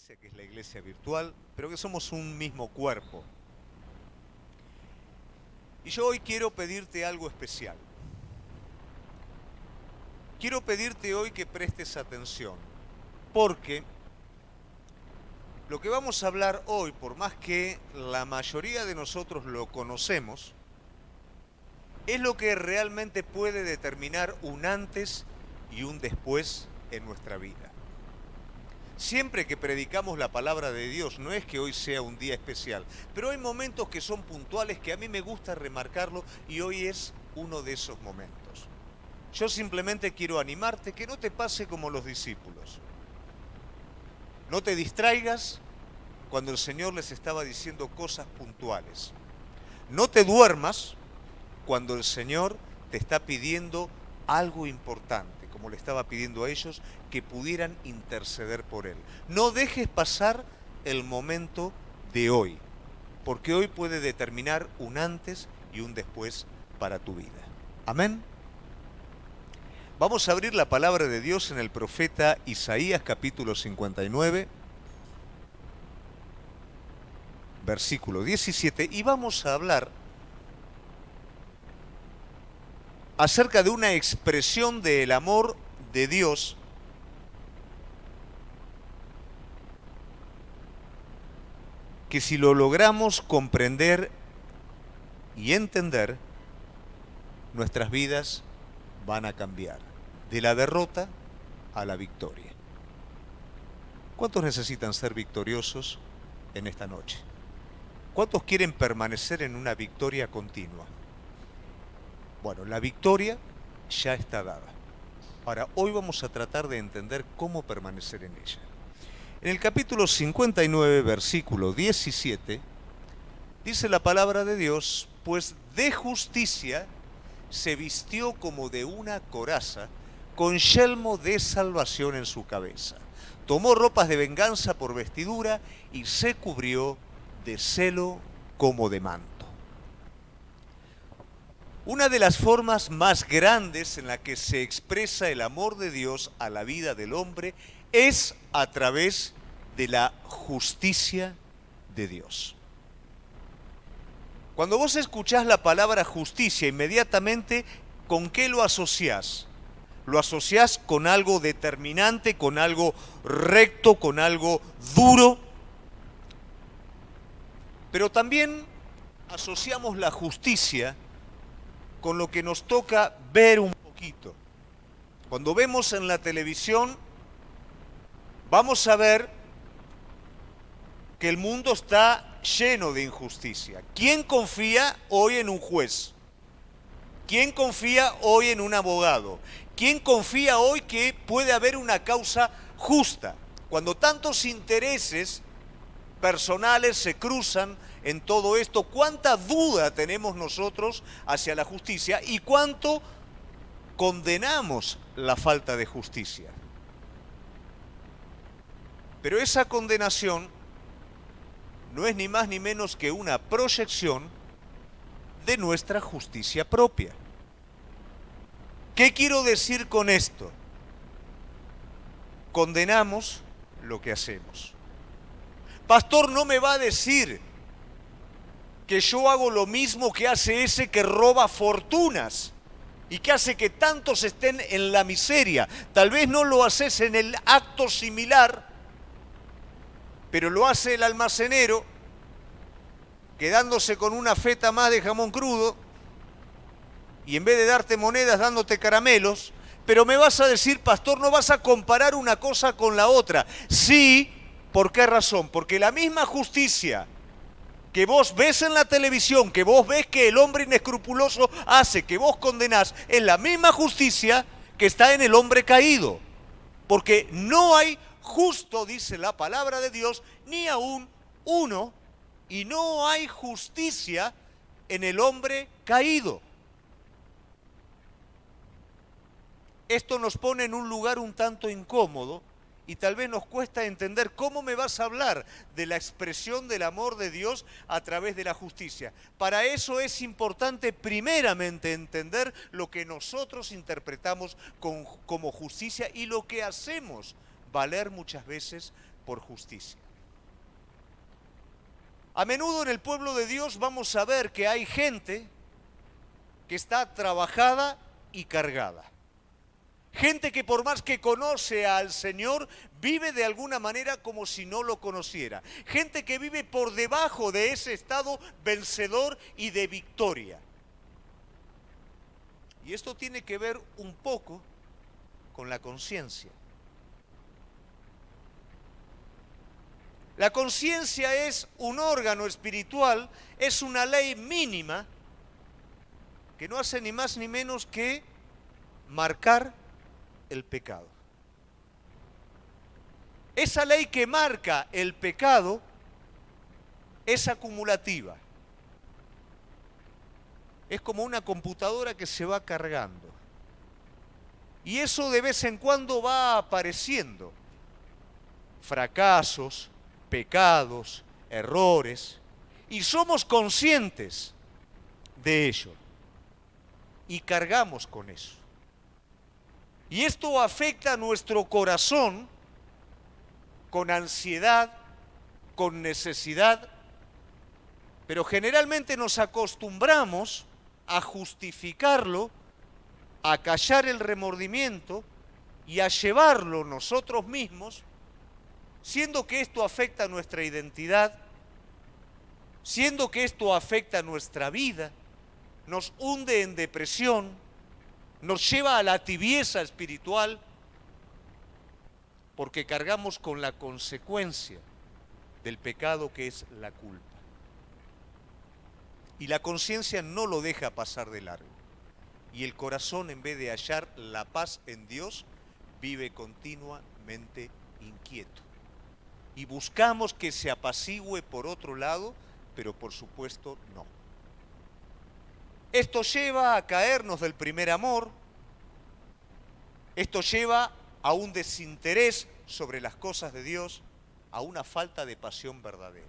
iglesia, que es la iglesia virtual, pero que somos un mismo cuerpo. Y yo hoy quiero pedirte algo especial. Quiero pedirte hoy que prestes atención, porque lo que vamos a hablar hoy, por más que la mayoría de nosotros lo conocemos, es lo que realmente puede determinar un antes y un después en nuestra vida. Siempre que predicamos la palabra de Dios, no es que hoy sea un día especial, pero hay momentos que son puntuales que a mí me gusta remarcarlo y hoy es uno de esos momentos. Yo simplemente quiero animarte que no te pase como los discípulos. No te distraigas cuando el Señor les estaba diciendo cosas puntuales. No te duermas cuando el Señor te está pidiendo algo importante, como le estaba pidiendo a ellos, que pudieran interceder por Él. No dejes pasar el momento de hoy, porque hoy puede determinar un antes y un después para tu vida. Amén. Vamos a abrir la palabra de Dios en el profeta Isaías capítulo 59, versículo 17, y vamos a hablar acerca de una expresión del amor de Dios que si lo logramos comprender y entender, nuestras vidas van a cambiar de la derrota a la victoria. ¿Cuántos necesitan ser victoriosos en esta noche? ¿Cuántos quieren permanecer en una victoria continua? Bueno, la victoria ya está dada. Ahora, hoy vamos a tratar de entender cómo permanecer en ella. En el capítulo 59, versículo 17, dice la palabra de Dios, pues de justicia se vistió como de una coraza, con yelmo de salvación en su cabeza. Tomó ropas de venganza por vestidura y se cubrió de celo como de manto. Una de las formas más grandes en la que se expresa el amor de Dios a la vida del hombre es a través de la justicia de Dios. Cuando vos escuchás la palabra justicia, inmediatamente, ¿con qué lo asociás? Lo asociás con algo determinante, con algo recto, con algo duro. Pero también asociamos la justicia con lo que nos toca ver un poquito. Cuando vemos en la televisión, vamos a ver que el mundo está lleno de injusticia. ¿Quién confía hoy en un juez? ¿Quién confía hoy en un abogado? ¿Quién confía hoy que puede haber una causa justa? Cuando tantos intereses personales se cruzan en todo esto, ¿cuánta duda tenemos nosotros hacia la justicia y cuánto condenamos la falta de justicia? Pero esa condenación no es ni más ni menos que una proyección de nuestra justicia propia. ¿Qué quiero decir con esto? Condenamos lo que hacemos. Pastor, no me va a decir que yo hago lo mismo que hace ese que roba fortunas y que hace que tantos estén en la miseria. Tal vez no lo haces en el acto similar, pero lo hace el almacenero, quedándose con una feta más de jamón crudo, y en vez de darte monedas, dándote caramelos. Pero me vas a decir, pastor, no vas a comparar una cosa con la otra. Sí, ¿por qué razón? Porque la misma justicia que vos ves en la televisión, que vos ves que el hombre inescrupuloso hace, que vos condenás, es la misma justicia que está en el hombre caído. Porque no hay justo, dice la palabra de Dios, ni aún uno, y no hay justicia en el hombre caído. Esto nos pone en un lugar un tanto incómodo y tal vez nos cuesta entender cómo me vas a hablar de la expresión del amor de Dios a través de la justicia. Para eso es importante primeramente entender lo que nosotros interpretamos como justicia y lo que hacemos valer muchas veces por justicia. A menudo en el pueblo de Dios vamos a ver que hay gente que está trabajada y cargada. Gente que por más que conoce al Señor, vive de alguna manera como si no lo conociera. Gente que vive por debajo de ese estado vencedor y de victoria. Y esto tiene que ver un poco con la conciencia. La conciencia es un órgano espiritual, es una ley mínima que no hace ni más ni menos que marcar el pecado. Esa ley que marca el pecado es acumulativa. Es como una computadora que se va cargando. Y eso de vez en cuando va apareciendo. Fracasos, pecados, errores. Y somos conscientes de ello. Y cargamos con eso. Y esto afecta a nuestro corazón con ansiedad, con necesidad, pero generalmente nos acostumbramos a justificarlo, a callar el remordimiento y a llevarlo nosotros mismos, siendo que esto afecta a nuestra identidad, siendo que esto afecta a nuestra vida, nos hunde en depresión, nos lleva a la tibieza espiritual, porque cargamos con la consecuencia del pecado que es la culpa. Y la conciencia no lo deja pasar de largo. Y el corazón, en vez de hallar la paz en Dios, vive continuamente inquieto. Y buscamos que se apacigüe por otro lado, pero por supuesto no. Esto lleva a caernos del primer amor, esto lleva a un desinterés sobre las cosas de Dios, a una falta de pasión verdadera.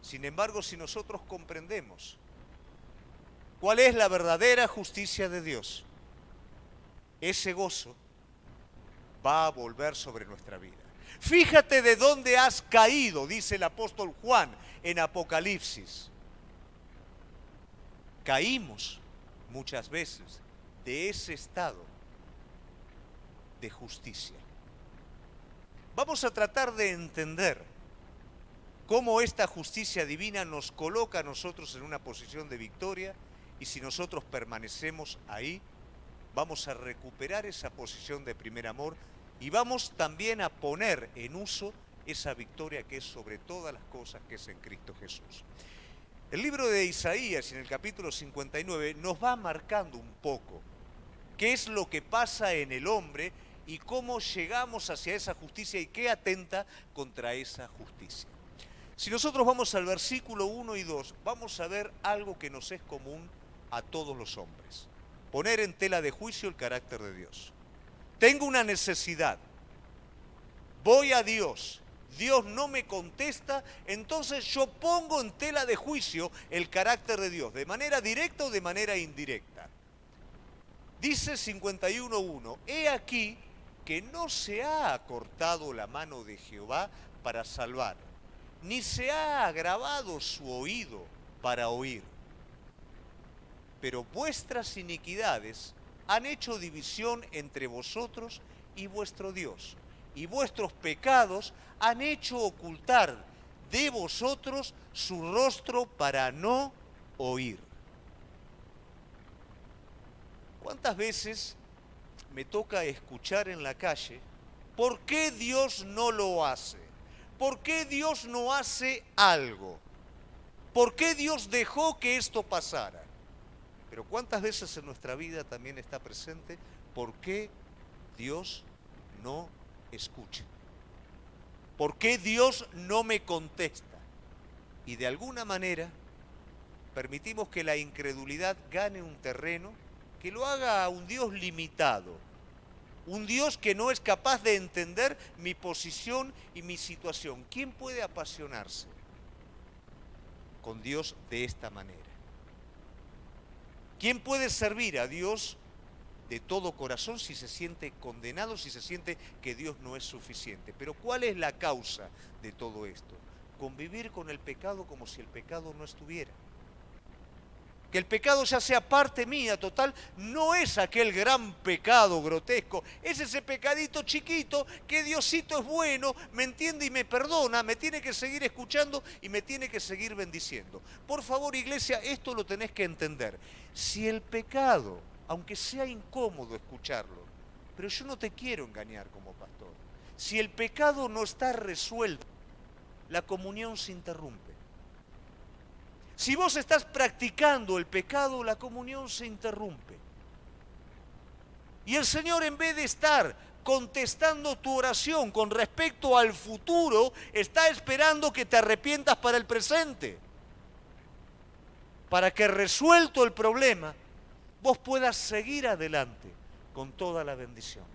Sin embargo, si nosotros comprendemos cuál es la verdadera justicia de Dios, ese gozo va a volver sobre nuestra vida. Fíjate de dónde has caído, dice el apóstol Juan en Apocalipsis. Caímos muchas veces de ese estado de justicia. Vamos a tratar de entender cómo esta justicia divina nos coloca a nosotros en una posición de victoria, y si nosotros permanecemos ahí, vamos a recuperar esa posición de primer amor y vamos también a poner en uso esa victoria que es sobre todas las cosas, que es en Cristo Jesús. El libro de Isaías, en el capítulo 59, nos va marcando un poco qué es lo que pasa en el hombre y cómo llegamos hacia esa justicia y qué atenta contra esa justicia. Si nosotros vamos al versículo 1 y 2, vamos a ver algo que nos es común a todos los hombres. Poner en tela de juicio el carácter de Dios. Tengo una necesidad. Voy a Dios. Dios no me contesta, entonces yo pongo en tela de juicio el carácter de Dios, de manera directa o de manera indirecta. Dice 51:1, he aquí que no se ha acortado la mano de Jehová para salvar, ni se ha agravado su oído para oír. Pero vuestras iniquidades han hecho división entre vosotros y vuestro Dios, y vuestros pecados han hecho ocultar de vosotros su rostro para no oír. ¿Cuántas veces me toca escuchar en la calle, ¿por qué Dios no lo hace? ¿Por qué Dios no hace algo? ¿Por qué Dios dejó que esto pasara? Pero ¿cuántas veces en nuestra vida también está presente, ¿por qué Dios no escucha? ¿Por qué Dios no me contesta? Y de alguna manera permitimos que la incredulidad gane un terreno, que lo haga a un Dios limitado, un Dios que no es capaz de entender mi posición y mi situación. ¿Quién puede apasionarse con Dios de esta manera? ¿Quién puede servir a Dios de todo corazón si se siente condenado, si se siente que Dios no es suficiente. Pero ¿cuál es la causa de todo esto? Convivir con el pecado como si el pecado no estuviera. Que el pecado ya sea parte mía, total, no es aquel gran pecado grotesco, es ese pecadito chiquito que Diosito es bueno, me entiende y me perdona, me tiene que seguir escuchando y me tiene que seguir bendiciendo. Por favor, iglesia, esto lo tenés que entender. Si el pecado, aunque sea incómodo escucharlo, pero yo no te quiero engañar como pastor, si el pecado no está resuelto, la comunión se interrumpe. Si vos estás practicando el pecado, la comunión se interrumpe. Y el Señor, en vez de estar contestando tu oración con respecto al futuro, está esperando que te arrepientas para el presente. Para que, resuelto el problema, vos puedas seguir adelante con toda la bendición.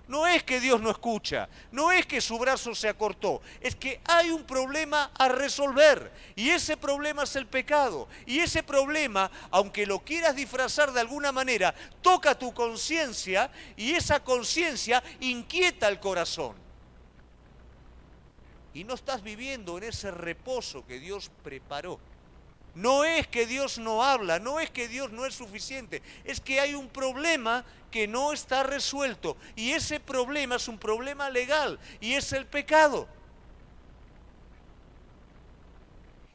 No es que Dios no escucha, no es que su brazo se acortó, es que hay un problema a resolver y ese problema es el pecado. Y ese problema, aunque lo quieras disfrazar de alguna manera, toca tu conciencia y esa conciencia inquieta el corazón. Y no estás viviendo en ese reposo que Dios preparó. No es que Dios no habla, no es que Dios no es suficiente, es que hay un problema que no está resuelto y ese problema es un problema legal y es el pecado.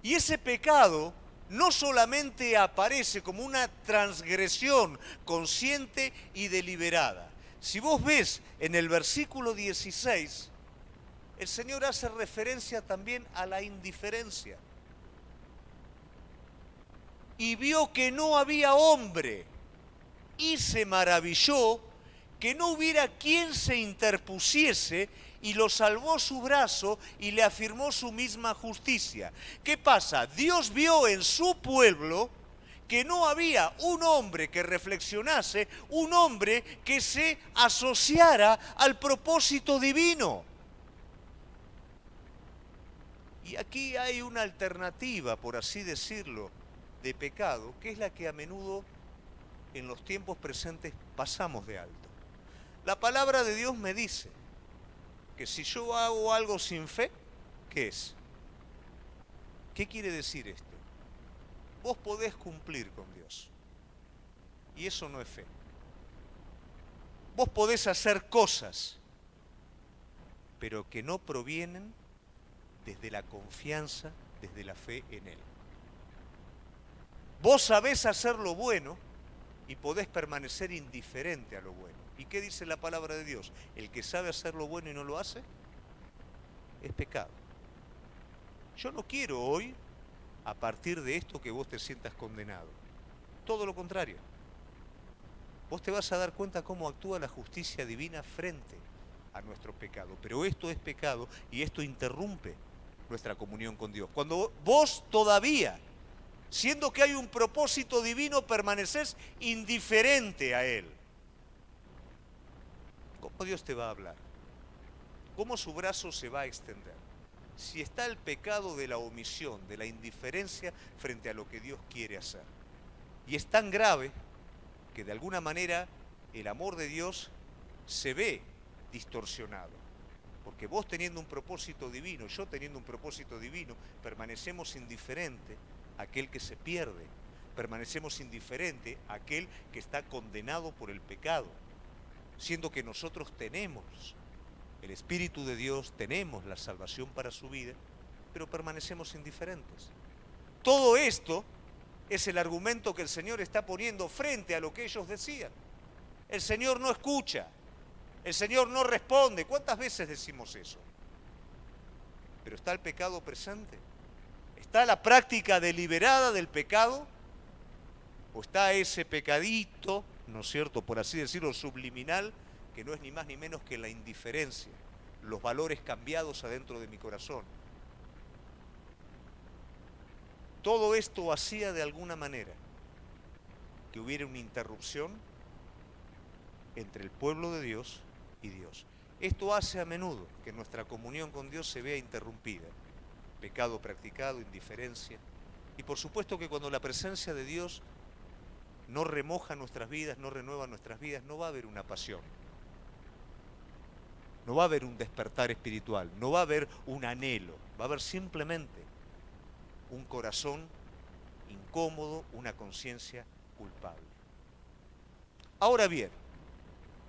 Y ese pecado no solamente aparece como una transgresión consciente y deliberada. Si vos ves en el versículo 16, el Señor hace referencia también a la indiferencia. Y vio que no había hombre, y se maravilló que no hubiera quien se interpusiese, y lo salvó su brazo y le afirmó su misma justicia. ¿Qué pasa? Dios vio en su pueblo que no había un hombre que reflexionase, un hombre que se asociara al propósito divino. Y aquí hay una alternativa, por así decirlo, de pecado, que es la que a menudo en los tiempos presentes pasamos de alto. La palabra de Dios me dice que si yo hago algo sin fe, ¿qué es? ¿Qué quiere decir esto? Vos podés cumplir con Dios y eso no es fe. Vos podés hacer cosas, pero que no provienen desde la confianza, desde la fe en Él. Vos sabés hacer lo bueno y podés permanecer indiferente a lo bueno. ¿Y qué dice la palabra de Dios? El que sabe hacer lo bueno y no lo hace, es pecado. Yo no quiero hoy, a partir de esto, que vos te sientas condenado. Todo lo contrario. Vos te vas a dar cuenta cómo actúa la justicia divina frente a nuestro pecado. Pero esto es pecado y esto interrumpe nuestra comunión con Dios. Cuando vos todavía, siendo que hay un propósito divino, permaneces indiferente a Él. ¿Cómo Dios te va a hablar? ¿Cómo su brazo se va a extender? Si está el pecado de la omisión, de la indiferencia frente a lo que Dios quiere hacer. Y es tan grave que de alguna manera el amor de Dios se ve distorsionado. Porque vos teniendo un propósito divino, yo teniendo un propósito divino, permanecemos indiferentes a aquel que se pierde. Permanecemos indiferentes a aquel que está condenado por el pecado. Siendo que nosotros tenemos el Espíritu de Dios, tenemos la salvación para su vida, pero permanecemos indiferentes. Todo esto es el argumento que el Señor está poniendo frente a lo que ellos decían. El Señor no escucha, el Señor no responde. ¿Cuántas veces decimos eso? Pero ¿está el pecado presente? ¿Está la práctica deliberada del pecado? ¿O está ese pecadito, ¿no es cierto?, por así decirlo, subliminal, que no es ni más ni menos que la indiferencia, los valores cambiados adentro de mi corazón? Todo esto hacía de alguna manera que hubiera una interrupción entre el pueblo de Dios y Dios. Esto hace a menudo que nuestra comunión con Dios se vea interrumpida. Pecado practicado, indiferencia. Y por supuesto que cuando la presencia de Dios no remoja nuestras vidas, no renueva nuestras vidas, no va a haber una pasión. No va a haber un despertar espiritual, no va a haber un anhelo, va a haber simplemente un corazón incómodo, una conciencia culpable. Ahora bien,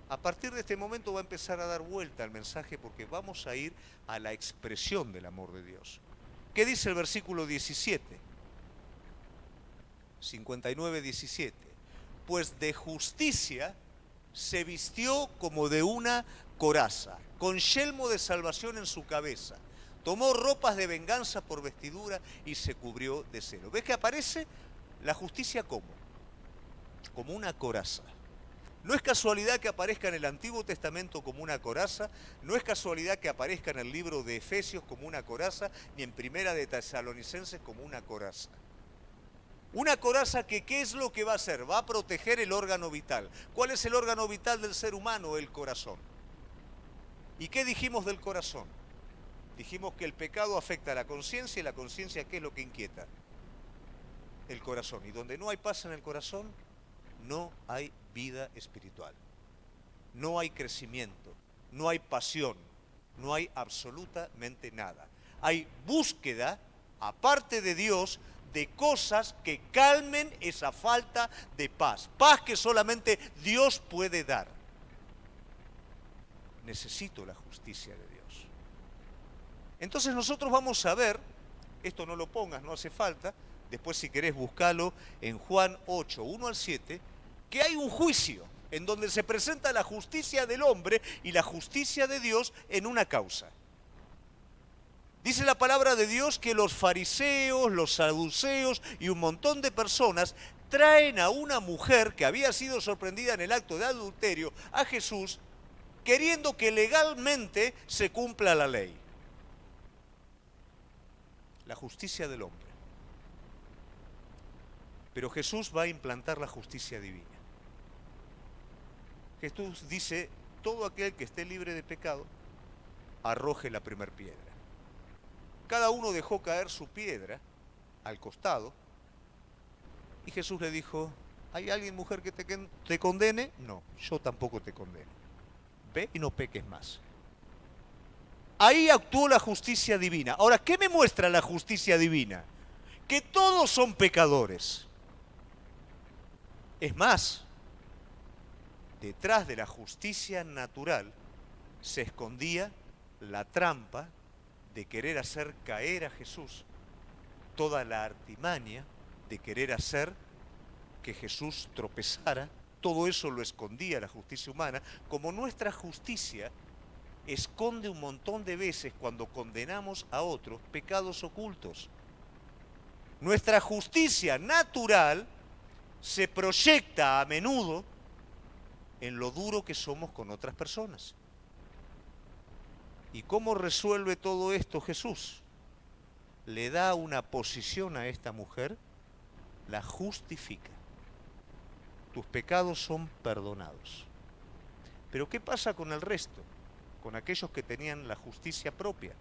a partir de este momento va a empezar a dar vuelta el mensaje porque vamos a ir a la expresión del amor de Dios. ¿Qué dice el versículo 17? 59:17. Pues de justicia se vistió como de una coraza, con yelmo de salvación en su cabeza. Tomó ropas de venganza por vestidura y se cubrió de celo. ¿Ves que aparece la justicia como? Como una coraza. No es casualidad que aparezca en el Antiguo Testamento como una coraza, no es casualidad que aparezca en el libro de Efesios como una coraza, ni en Primera de Tesalonicenses como una coraza. Una coraza que, ¿qué es lo que va a hacer? Va a proteger el órgano vital. ¿Cuál es el órgano vital del ser humano? El corazón. ¿Y qué dijimos del corazón? Dijimos que el pecado afecta a la conciencia y la conciencia, ¿qué es lo que inquieta? El corazón. Y donde no hay paz en el corazón, no hay vida espiritual. No hay crecimiento, no hay pasión, no hay absolutamente nada. Hay búsqueda, aparte de Dios, de cosas que calmen esa falta de paz. Paz que solamente Dios puede dar. Necesito la justicia de Dios. Entonces nosotros vamos a ver, esto no lo pongas, no hace falta, después si querés buscalo en Juan 8, 1 al 7, que hay un juicio en donde se presenta la justicia del hombre y la justicia de Dios en una causa. Dice la palabra de Dios que los fariseos, los saduceos y un montón de personas traen a una mujer que había sido sorprendida en el acto de adulterio a Jesús, queriendo que legalmente se cumpla la ley. La justicia del hombre. Pero Jesús va a implantar la justicia divina. Jesús dice, todo aquel que esté libre de pecado, arroje la primer piedra. Cada uno dejó caer su piedra al costado y Jesús le dijo, ¿hay alguien, mujer, que te condene? No, yo tampoco te condeno. Ve y no peques más. Ahí actuó la justicia divina. Ahora, ¿qué me muestra la justicia divina? Que todos son pecadores. Es más, detrás de la justicia natural se escondía la trampa de querer hacer caer a Jesús, toda la artimaña de querer hacer que Jesús tropezara. Todo eso lo escondía la justicia humana, como nuestra justicia esconde un montón de veces cuando condenamos a otros pecados ocultos. Nuestra justicia natural se proyecta a menudo en lo duro que somos con otras personas. ¿Y cómo resuelve todo esto Jesús? Le da una posición a esta mujer, la justifica. Tus pecados son perdonados. Pero ¿qué pasa con el resto? Con aquellos que tenían la justicia propia.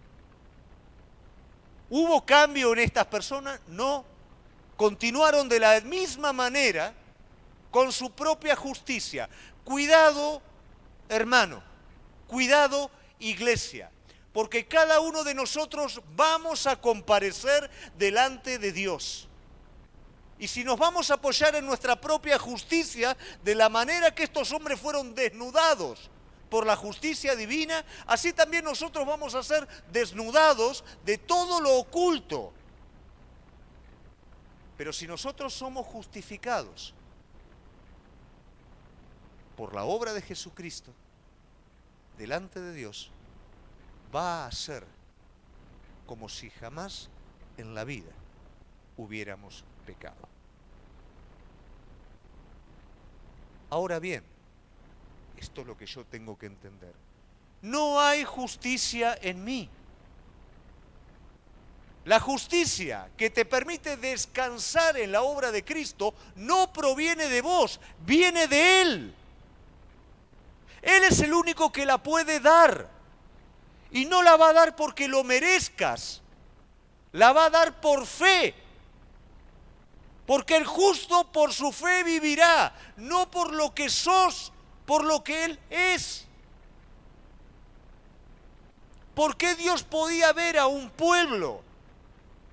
¿Hubo cambio en estas personas? No. Continuaron de la misma manera con su propia justicia. Cuidado, hermano. Cuidado, iglesia. Porque cada uno de nosotros vamos a comparecer delante de Dios. Y si nos vamos a apoyar en nuestra propia justicia, de la manera que estos hombres fueron desnudados por la justicia divina, así también nosotros vamos a ser desnudados de todo lo oculto. Pero si nosotros somos justificados por la obra de Jesucristo, delante de Dios, va a ser como si jamás en la vida hubiéramos pecado. Ahora bien, esto es lo que yo tengo que entender. No hay justicia en mí. La justicia que te permite descansar en la obra de Cristo no proviene de vos, viene de Él. Él es el único que la puede dar. Y no la va a dar porque lo merezcas. La va a dar por fe. Porque el justo por su fe vivirá, no por lo que sos, por lo que Él es. ¿Por qué Dios podía ver a un pueblo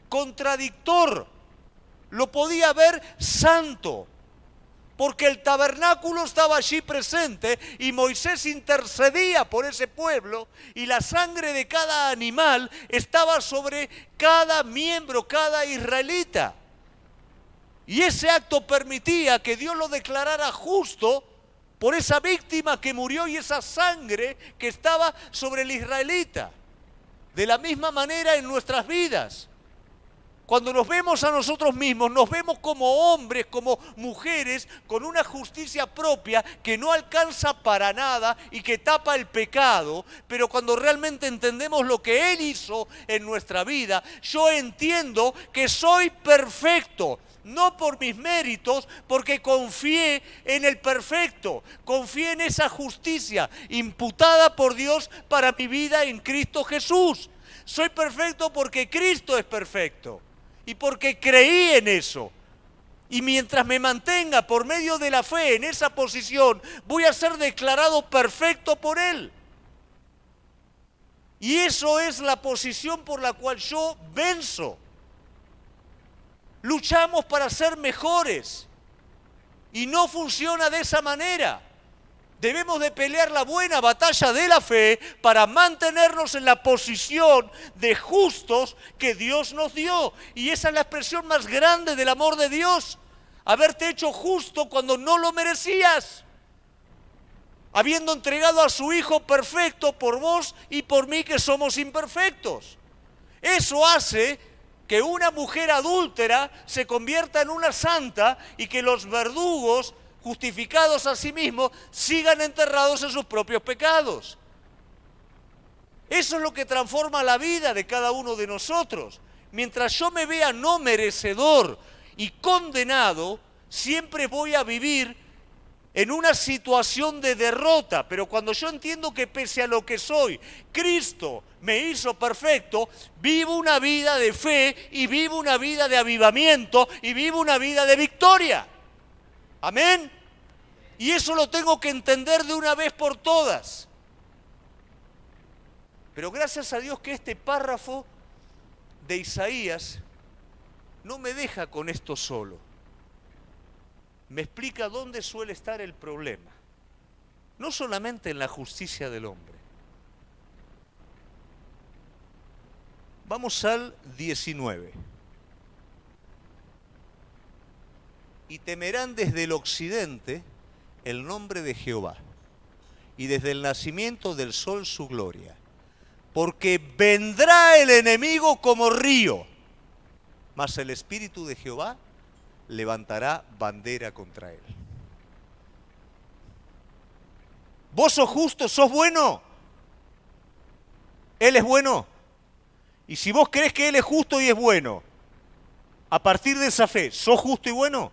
contradictor? Lo podía ver santo. Porque el tabernáculo estaba allí presente y Moisés intercedía por ese pueblo y la sangre de cada animal estaba sobre cada miembro, cada israelita. Y ese acto permitía que Dios lo declarara justo por esa víctima que murió y esa sangre que estaba sobre el israelita. De la misma manera en nuestras vidas. Cuando nos vemos a nosotros mismos, nos vemos como hombres, como mujeres, con una justicia propia que no alcanza para nada y que tapa el pecado, pero cuando realmente entendemos lo que Él hizo en nuestra vida, yo entiendo que soy perfecto. No por mis méritos, porque confié en el perfecto, confié en esa justicia imputada por Dios para mi vida en Cristo Jesús. Soy perfecto porque Cristo es perfecto y porque creí en eso. Y mientras me mantenga por medio de la fe en esa posición, voy a ser declarado perfecto por Él. Y eso es la posición por la cual yo venzo. Luchamos para ser mejores y no funciona de esa manera. Debemos de pelear la buena batalla de la fe para mantenernos en la posición de justos que Dios nos dio. Y esa es la expresión más grande del amor de Dios. Haberte hecho justo cuando no lo merecías. Habiendo entregado a su Hijo perfecto por vos y por mí que somos imperfectos. Eso hace que una mujer adúltera se convierta en una santa y que los verdugos, justificados a sí mismos, sigan enterrados en sus propios pecados. Eso es lo que transforma la vida de cada uno de nosotros. Mientras yo me vea no merecedor y condenado, siempre voy a vivir en una situación de derrota, pero cuando yo entiendo que pese a lo que soy, Cristo me hizo perfecto, vivo una vida de fe y vivo una vida de avivamiento y vivo una vida de victoria. Amén. Y eso lo tengo que entender de una vez por todas. Pero gracias a Dios que este párrafo de Isaías no me deja con esto solo. Me explica dónde suele estar el problema. No solamente en la justicia del hombre. Vamos al 19. Y temerán desde el occidente el nombre de Jehová, y desde el nacimiento del sol su gloria. Porque vendrá el enemigo como río, mas el Espíritu de Jehová levantará bandera contra él. Vos sos justo, sos bueno. Él es bueno. Y si vos crees que Él es justo y es bueno, a partir de esa fe, ¿sos justo y bueno?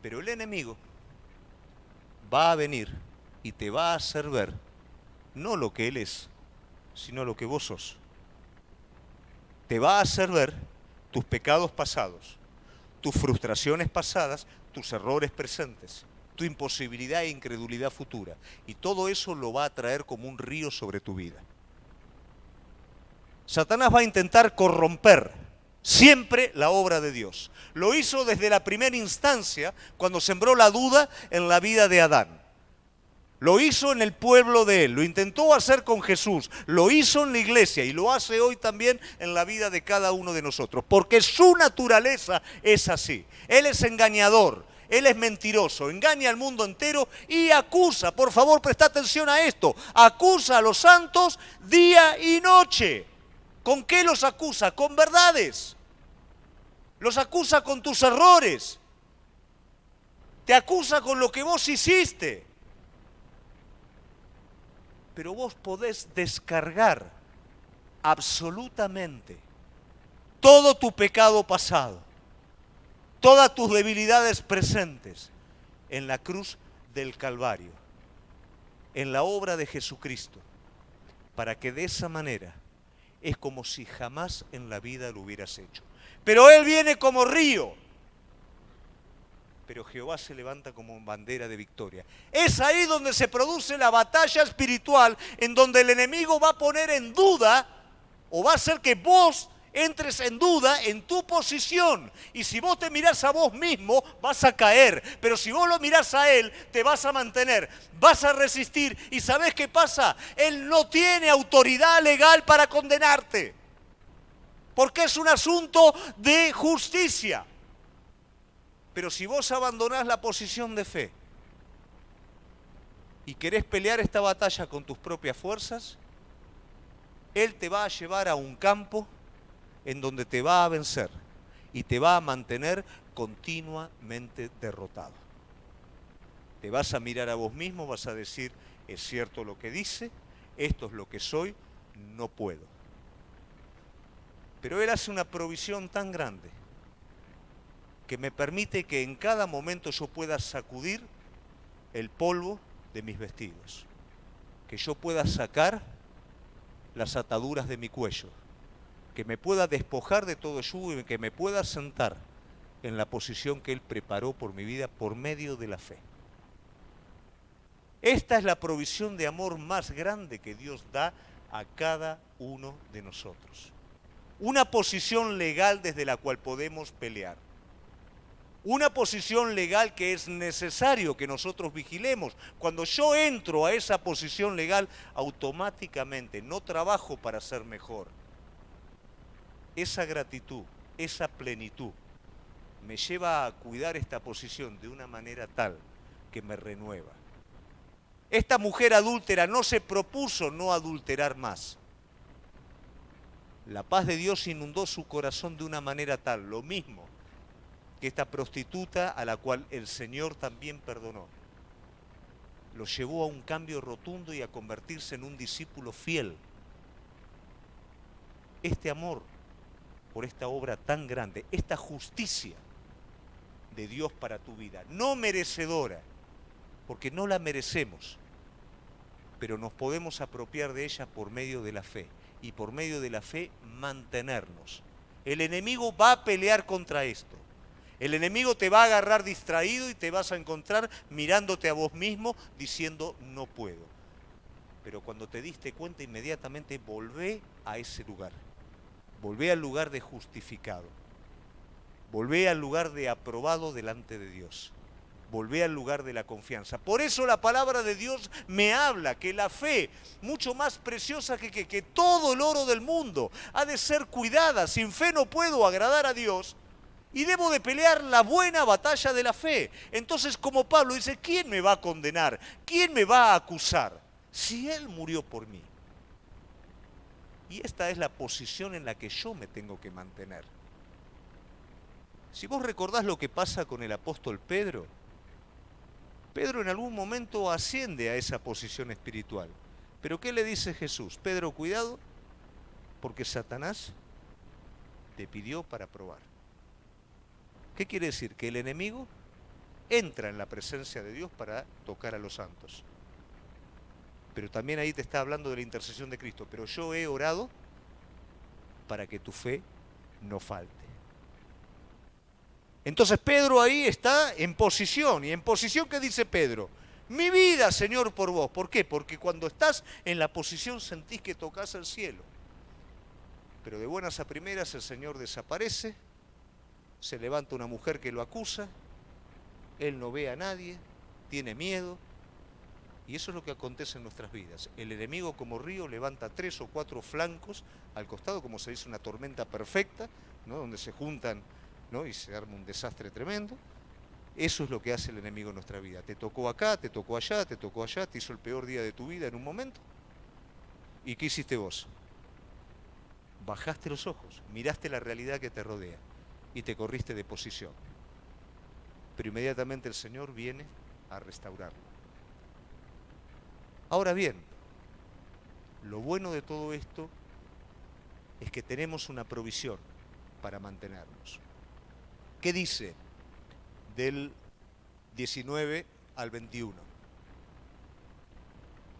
Pero el enemigo va a venir y te va a hacer ver no lo que Él es, sino lo que vos sos. Te va a hacer ver tus pecados pasados, tus frustraciones pasadas, tus errores presentes, tu imposibilidad e incredulidad futura. Y todo eso lo va a traer como un río sobre tu vida. Satanás va a intentar corromper siempre la obra de Dios. Lo hizo desde la primera instancia cuando sembró la duda en la vida de Adán. Lo hizo en el pueblo de él, lo intentó hacer con Jesús, lo hizo en la iglesia y lo hace hoy también en la vida de cada uno de nosotros, porque su naturaleza es así. Él es engañador, él es mentiroso, engaña al mundo entero y acusa, por favor presta atención a esto, acusa a los santos día y noche. ¿Con qué los acusa? Con verdades. Los acusa con tus errores. Te acusa con lo que vos hiciste. Pero vos podés descargar absolutamente todo tu pecado pasado, todas tus debilidades presentes en la cruz del Calvario, en la obra de Jesucristo, para que de esa manera es como si jamás en la vida lo hubieras hecho. Pero Él viene como río. Pero Jehová se levanta como bandera de victoria. Es ahí donde se produce la batalla espiritual, en donde el enemigo va a poner en duda, o va a hacer que vos entres en duda en tu posición. Y si vos te mirás a vos mismo, vas a caer. Pero si vos lo mirás a Él, te vas a mantener, vas a resistir. ¿Y sabés qué pasa? Él no tiene autoridad legal para condenarte. Porque es un asunto de justicia. Pero si vos abandonás la posición de fe y querés pelear esta batalla con tus propias fuerzas, Él te va a llevar a un campo en donde te va a vencer y te va a mantener continuamente derrotado. Te vas a mirar a vos mismo, vas a decir, es cierto lo que dice, esto es lo que soy, no puedo. Pero Él hace una provisión tan grande que me permite que en cada momento yo pueda sacudir el polvo de mis vestidos, que yo pueda sacar las ataduras de mi cuello, que me pueda despojar de todo yugo y que me pueda sentar en la posición que Él preparó por mi vida por medio de la fe. Esta es la provisión de amor más grande que Dios da a cada uno de nosotros. Una posición legal desde la cual podemos pelear. Una posición legal que es necesario que nosotros vigilemos. Cuando yo entro a esa posición legal, automáticamente no trabajo para ser mejor. Esa gratitud, esa plenitud, me lleva a cuidar esta posición de una manera tal que me renueva. Esta mujer adúltera no se propuso no adulterar más. La paz de Dios inundó su corazón de una manera tal, lo mismo que esta prostituta a la cual el Señor también perdonó. Lo llevó a un cambio rotundo y a convertirse en un discípulo fiel. Este amor por esta obra tan grande, esta justicia de Dios para tu vida, no merecedora, porque no la merecemos, pero nos podemos apropiar de ella por medio de la fe, y por medio de la fe mantenernos. El enemigo va a pelear contra esto. El enemigo te va a agarrar distraído y te vas a encontrar mirándote a vos mismo diciendo no puedo. Pero cuando te diste cuenta inmediatamente volvé a ese lugar. Volvé al lugar de justificado. Volvé al lugar de aprobado delante de Dios. Volvé al lugar de la confianza. Por eso la palabra de Dios me habla que la fe, mucho más preciosa que todo el oro del mundo, ha de ser cuidada. Sin fe no puedo agradar a Dios. Y debo de pelear la buena batalla de la fe. Entonces, como Pablo dice, ¿quién me va a condenar? ¿Quién me va a acusar? Si Él murió por mí. Y esta es la posición en la que yo me tengo que mantener. Si vos recordás lo que pasa con el apóstol Pedro, Pedro en algún momento asciende a esa posición espiritual. Pero ¿qué le dice Jesús? Pedro, cuidado, porque Satanás te pidió para probar. ¿Qué quiere decir? Que el enemigo entra en la presencia de Dios para tocar a los santos. Pero también ahí te está hablando de la intercesión de Cristo. Pero yo he orado para que tu fe no falte. Entonces Pedro ahí está en posición. ¿Y en posición qué dice Pedro? Mi vida, Señor, por vos. ¿Por qué? Porque cuando estás en la posición sentís que tocas el cielo. Pero de buenas a primeras el Señor desaparece. Se levanta una mujer que lo acusa, él no ve a nadie, tiene miedo, y eso es lo que acontece en nuestras vidas. El enemigo como río levanta 3 o 4 flancos al costado, como se dice una tormenta perfecta, ¿no? Donde se juntan, ¿no? Y se arma un desastre tremendo. Eso es lo que hace el enemigo en nuestra vida. Te tocó acá, te tocó allá, te hizo el peor día de tu vida en un momento. ¿Y qué hiciste vos? Bajaste los ojos, miraste la realidad que te rodea y te corriste de posición. Pero inmediatamente el Señor viene a restaurarlo. Ahora bien, lo bueno de todo esto es que tenemos una provisión para mantenernos. ¿Qué dice del 19 al 21?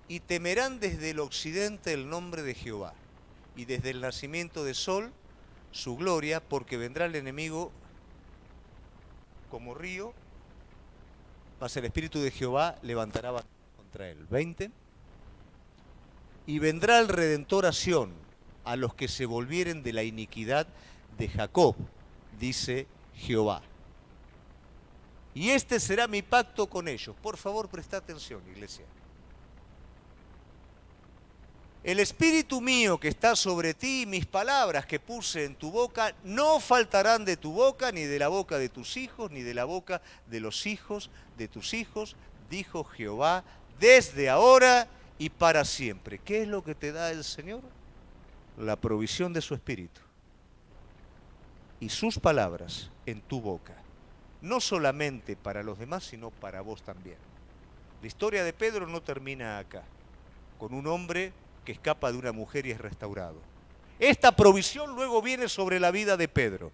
Y temerán desde el occidente el nombre de Jehová, y desde el nacimiento del sol su gloria, porque vendrá el enemigo como río, mas el Espíritu de Jehová levantará batalla contra él. 20. Y vendrá el Redentor a Sión, a los que se volvieren de la iniquidad de Jacob, dice Jehová. Y este será mi pacto con ellos. Por favor, presta atención, iglesia. El Espíritu mío que está sobre ti y mis palabras que puse en tu boca no faltarán de tu boca, ni de la boca de tus hijos, ni de la boca de los hijos de tus hijos, dijo Jehová, desde ahora y para siempre. ¿Qué es lo que te da el Señor? La provisión de su Espíritu y sus palabras en tu boca. No solamente para los demás, sino para vos también. La historia de Pedro no termina acá, con un hombre que escapa de una mujer y es restaurado. Esta provisión luego viene sobre la vida de Pedro.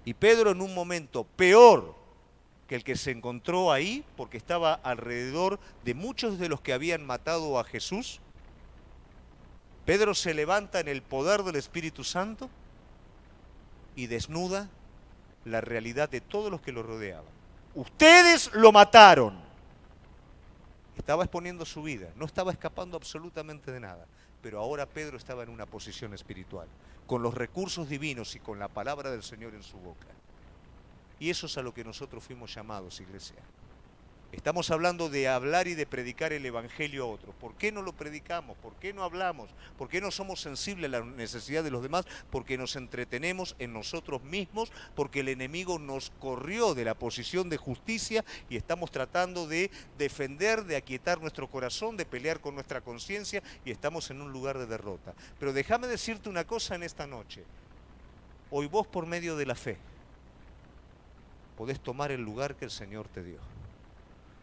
Y Pedro en un momento peor que el que se encontró ahí, porque estaba alrededor de muchos de los que habían matado a Jesús, Pedro se levanta en el poder del Espíritu Santo y desnuda la realidad de todos los que lo rodeaban. Ustedes lo mataron. Estaba exponiendo su vida, no estaba escapando absolutamente de nada, pero ahora Pedro estaba en una posición espiritual, con los recursos divinos y con la palabra del Señor en su boca. Y eso es a lo que nosotros fuimos llamados, iglesia. Estamos hablando de hablar y de predicar el Evangelio a otros. ¿Por qué no lo predicamos? ¿Por qué no hablamos? ¿Por qué no somos sensibles a la necesidad de los demás? Porque nos entretenemos en nosotros mismos, porque el enemigo nos corrió de la posición de justicia y estamos tratando de defender, de aquietar nuestro corazón, de pelear con nuestra conciencia y estamos en un lugar de derrota. Pero déjame decirte una cosa en esta noche. Hoy vos por medio de la fe podés tomar el lugar que el Señor te dio.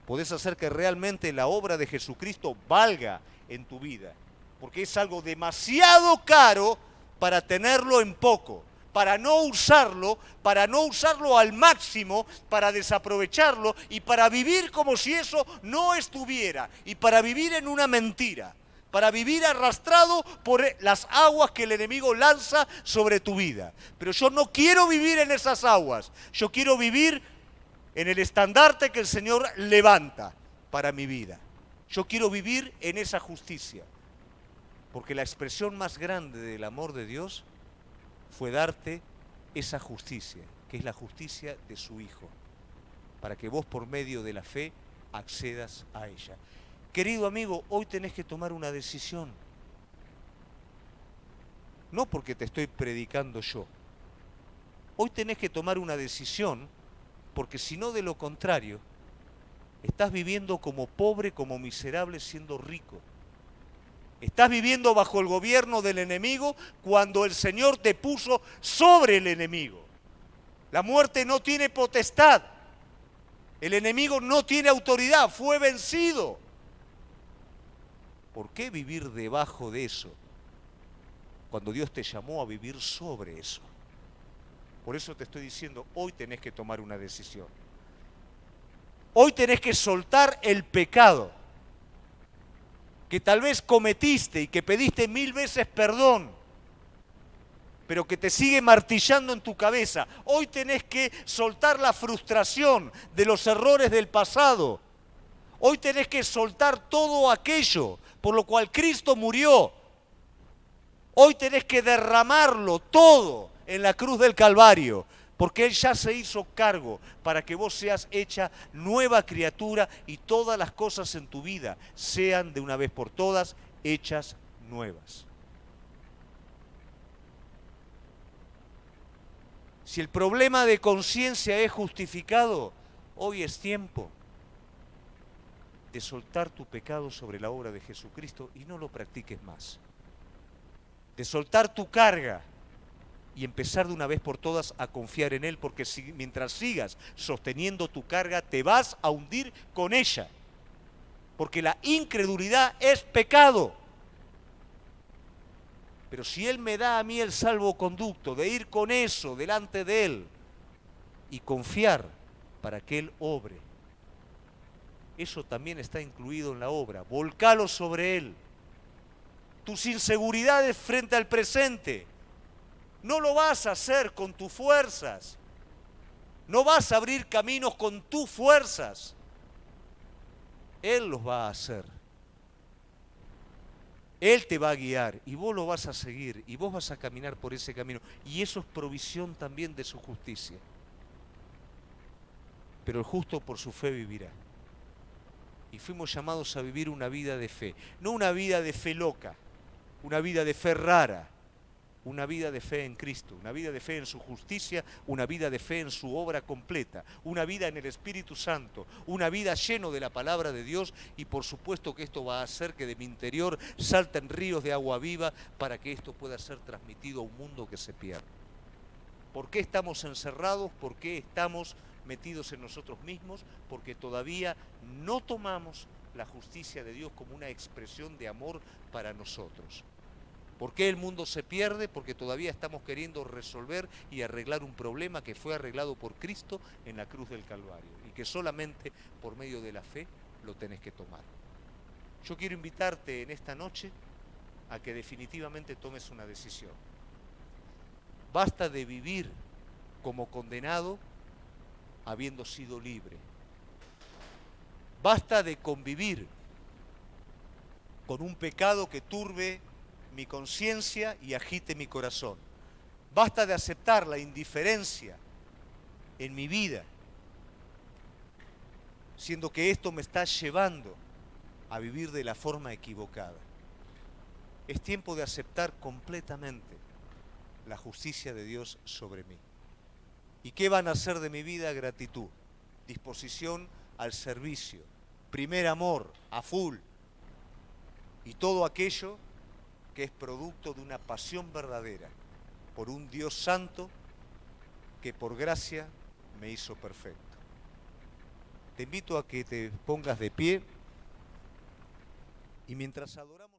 Podés hacer que realmente la obra de Jesucristo valga en tu vida, porque es algo demasiado caro para tenerlo en poco, para no usarlo al máximo, para desaprovecharlo y para vivir como si eso no estuviera, y para vivir en una mentira, para vivir arrastrado por las aguas que el enemigo lanza sobre tu vida. Pero yo no quiero vivir en esas aguas, yo quiero vivir en el estandarte que el Señor levanta para mi vida. Yo quiero vivir en esa justicia, porque la expresión más grande del amor de Dios fue darte esa justicia, que es la justicia de su Hijo, para que vos por medio de la fe accedas a ella. Querido amigo, hoy tenés que tomar una decisión. No porque te estoy predicando yo. Hoy tenés que tomar una decisión, porque si no, de lo contrario, estás viviendo como pobre, como miserable, siendo rico. Estás viviendo bajo el gobierno del enemigo cuando el Señor te puso sobre el enemigo. La muerte no tiene potestad. El enemigo no tiene autoridad, fue vencido. ¿Por qué vivir debajo de eso cuando Dios te llamó a vivir sobre eso? Por eso te estoy diciendo, hoy tenés que tomar una decisión. Hoy tenés que soltar el pecado que tal vez cometiste y que pediste 1000 veces perdón, pero que te sigue martillando en tu cabeza. Hoy tenés que soltar la frustración de los errores del pasado. Hoy tenés que soltar todo aquello por lo cual Cristo murió. Hoy tenés que derramarlo todo en la cruz del Calvario, porque Él ya se hizo cargo para que vos seas hecha nueva criatura y todas las cosas en tu vida sean de una vez por todas hechas nuevas. Si el problema de conciencia es justificado, hoy es tiempo de soltar tu pecado sobre la obra de Jesucristo y no lo practiques más. De soltar tu carga y empezar de una vez por todas a confiar en Él, porque mientras sigas sosteniendo tu carga, te vas a hundir con ella. Porque la incredulidad es pecado. Pero si Él me da a mí el salvoconducto de ir con eso delante de Él y confiar para que Él obre, eso también está incluido en la obra. Volcalo sobre Él. tus inseguridades frente al presente. No lo vas a hacer con tus fuerzas. No vas a abrir caminos con tus fuerzas. Él los va a hacer. Él te va a guiar y vos lo vas a seguir y vos vas a caminar por ese camino. Y eso es provisión también de su justicia. Pero el justo por su fe vivirá. Y fuimos llamados a vivir una vida de fe. No una vida de fe loca, una vida de fe rara. Una vida de fe en Cristo, una vida de fe en su justicia, una vida de fe en su obra completa, una vida en el Espíritu Santo, una vida lleno de la palabra de Dios, y por supuesto que esto va a hacer que de mi interior salten ríos de agua viva para que esto pueda ser transmitido a un mundo que se pierde. ¿Por qué estamos encerrados? ¿Por qué estamos metidos en nosotros mismos? Porque todavía no tomamos la justicia de Dios como una expresión de amor para nosotros. ¿Por qué el mundo se pierde? Porque todavía estamos queriendo resolver y arreglar un problema que fue arreglado por Cristo en la cruz del Calvario y que solamente por medio de la fe lo tenés que tomar. Yo quiero invitarte en esta noche a que definitivamente tomes una decisión. Basta de vivir como condenado habiendo sido libre. Basta de convivir con un pecado que turbe mi conciencia y agite mi corazón. Basta de aceptar la indiferencia en mi vida, siendo que esto me está llevando a vivir de la forma equivocada. Es tiempo de aceptar completamente la justicia de Dios sobre mí. ¿Y qué van a hacer de mi vida? Gratitud, disposición al servicio, primer amor, a full, y todo aquello que es producto de una pasión verdadera por un Dios santo que por gracia me hizo perfecto. Te invito a que te pongas de pie y mientras adoramos